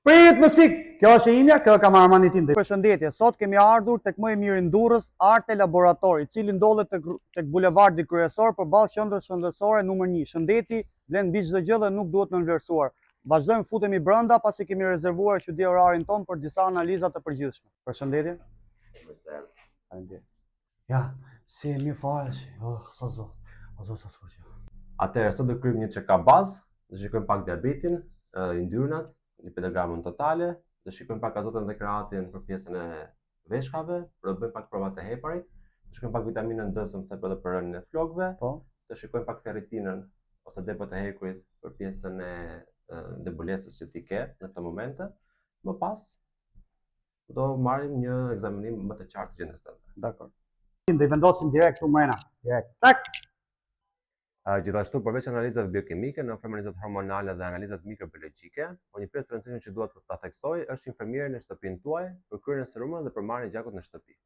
Prit mësik! Kjo është e imja, kjo ka marrë tim. Përshëndetje, sot kemi ardhur tek më i miri në Durrës, Arte Laboratori, i cili ndodhet tek bulevardi kryesor përballë qendrës shëndetësore numër 1. Shëndeti vlen mbi çdo gjë dhe nuk duhet më vlerësuar. Vazhdojmë futemi brenda pasi kemi rezervuar çudi orarin ton për disa analiza të përgjithshme. Përshëndetje. Faleminderit. Ja, si e mirë fare. Sa zot. Sa zot. Atëherë sot do kryejmë një check-up bazë, do shikojmë pak diabetin, yndyrnat, lipidogramën totale, do shikojmë pak azotën dhe kreatin për pjesën e veshkave, do bëjmë pak provat e heparit, do shikojmë pak vitaminën D për rënien e flokëve, do shikojmë pak ferritinën ose depot e hekurit për pjesën e debulesës që ti ke në këtë momente. Më pas do marrim një ekzaminim më të qartë të gjendjes tënde. Dakor. Do i vendosim direkt këtu mrena. Direkt. Tak. Gjithashtu, përveç analizave biokimike, në ofrojmë analizat hormonale dhe analizat mikrobiologjike, por një pjesë të rëndësishme që duhet ta theksoj është infermieri në shtëpinë tuaj për kryen e serumeve dhe për marrjen e gjakut në shtëpi.